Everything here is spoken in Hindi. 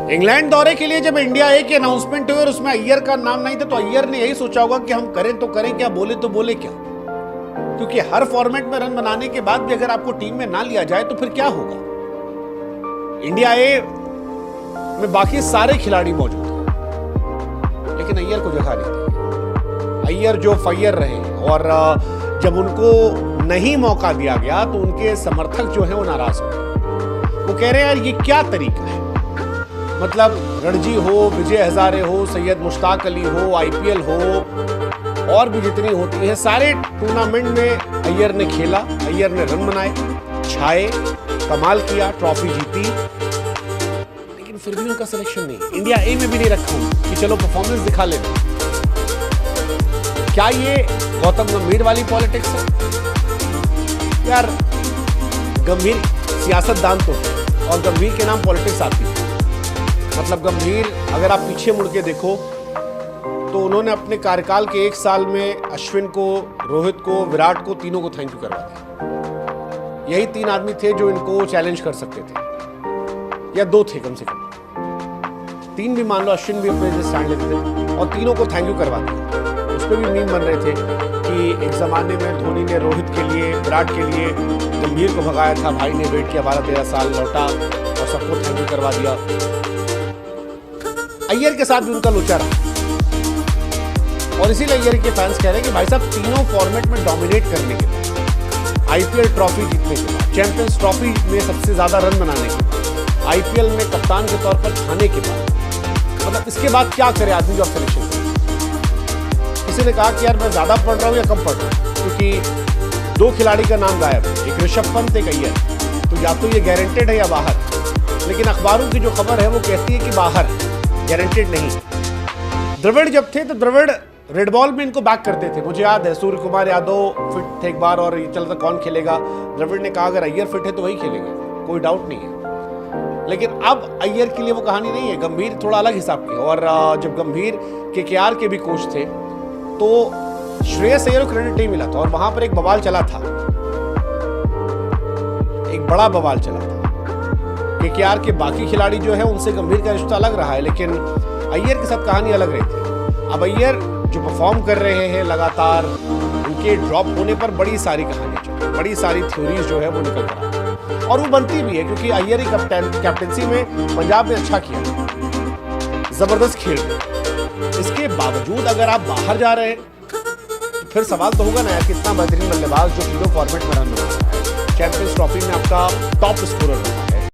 इंग्लैंड दौरे के लिए जब इंडिया ए की अनाउंसमेंट हुई और उसमें अय्यर का नाम नहीं था, तो अय्यर ने यही सोचा होगा कि हम करें तो करें क्या, बोले तो बोले क्या। क्योंकि हर फॉर्मेट में रन बनाने के बाद भी अगर आपको टीम में ना लिया जाए तो फिर क्या होगा। इंडिया ए में बाकी सारे खिलाड़ी मौजूद हैं, लेकिन अय्यर को जगह नहीं दी। अय्यर जो फैयर रहे, और जब उनको नहीं मौका दिया गया तो उनके समर्थक जो हैं वो नाराज हो गए। वो कह रहे हैं यार ये क्या तरीका है, मतलब रणजी हो, विजय हजारे हो, सैयद मुश्ताक अली हो, आईपीएल हो, और भी जितनी होती है, सारे टूर्नामेंट में अय्यर ने खेला, अय्यर ने रन बनाए, छाए, कमाल किया, ट्रॉफी जीती, लेकिन फिर भी उनका सिलेक्शन नहीं। इंडिया ए में भी नहीं रखा हूं कि चलो परफॉर्मेंस दिखा लेना। क्या ये गौतम गंभीर वाली पॉलिटिक्स है? यार गंभीर सियासतदान तो है, और गंभीर के नाम पॉलिटिक्स आती है। मतलब गंभीर अगर आप पीछे मुड़ के देखो तो उन्होंने अपने कार्यकाल के 1 साल में अश्विन को, रोहित को, विराट को, तीनों को थैंक यू करवा दिया। यही 3 आदमी थे जो इनको चैलेंज कर सकते थे, या 2 थे कम से कम, 3 भी मान लो, अश्विन भी अपने स्टैंड लेते थे, और तीनों को थैंक यू करवा दिया। उस पर भी मीम बन रहे थे कि एक जमाने में धोनी ने रोहित के लिए, विराट के लिए गंभीर को भगाया था, भाई ने वेट किया 12-13 साल, लौटा और सबको थैंक यू करवा दिया। अय्यर के साथ भी उनका लोचा रहा, और इसीलिए अय्यर के फैंस कह रहे हैं कि भाई साहब तीनों फॉर्मेट में डोमिनेट करने के बाद, आईपीएल ट्रॉफी जीतने के बाद, चैंपियंस ट्रॉफी में सबसे ज्यादा रन बनाने के बाद, आईपीएल में कप्तान के तौर पर खाने के बाद, मतलब इसके बाद क्या करे आदमी जो आप सिलेक्शन करे। किसी ने कहा कि यार मैं ज्यादा पढ़ रहा हूँ या कम पढ़ रहा हूँ, क्योंकि 2 खिलाड़ी का नाम गायब है, एक ऋषभ पंत, एक अय्यर। तो या तो ये गारंटेड है या बाहर, लेकिन अखबारों की जो खबर है वो कहती है कि बाहर, गारंटेड नहीं। द्रविड़ जब थे तो द्रविड़ रेड बॉल में इनको बैक करते थे, मुझे याद है सूर्य कुमार यादव फिट थे एक बार और ये चल रहा कौन खेलेगा, द्रविड़ ने कहा अगर अय्यर फिट है तो वही खेलेंगे, कोई डाउट नहीं है। लेकिन अब अय्यर के लिए वो कहानी नहीं है, गंभीर थोड़ा अलग हिसाब की। और जब गंभीर केकेआर के भी कोच थे तो श्रेयस अय्यर को क्रेडिट नहीं मिला था, और वहां पर एक बवाल चला था, एक बड़ा बवाल चला था। केकेआर के बाकी खिलाड़ी जो है उनसे गंभीर का रिश्ता अलग रहा है, लेकिन अय्यर के साथ कहानी अलग रही थी। अब अय्यर जो परफॉर्म कर रहे हैं लगातार, उनके ड्रॉप होने पर बड़ी सारी कहानी, बड़ी सारी थ्योरीज जो है वो निकल कर आती, और वो बनती भी है क्योंकि अय्यर ही कैप्टनसी में पंजाब ने अच्छा किया, जबरदस्त खेल रहे। इसके बावजूद अगर आप बाहर जा रहे हैं तो फिर सवाल तो होगा ना यार, कितना बेहतरीन बल्लेबाज जो तीनों फॉर्मेट में रन बना रहा है, चैंपियंस ट्रॉफी में आपका टॉप स्कोरर है।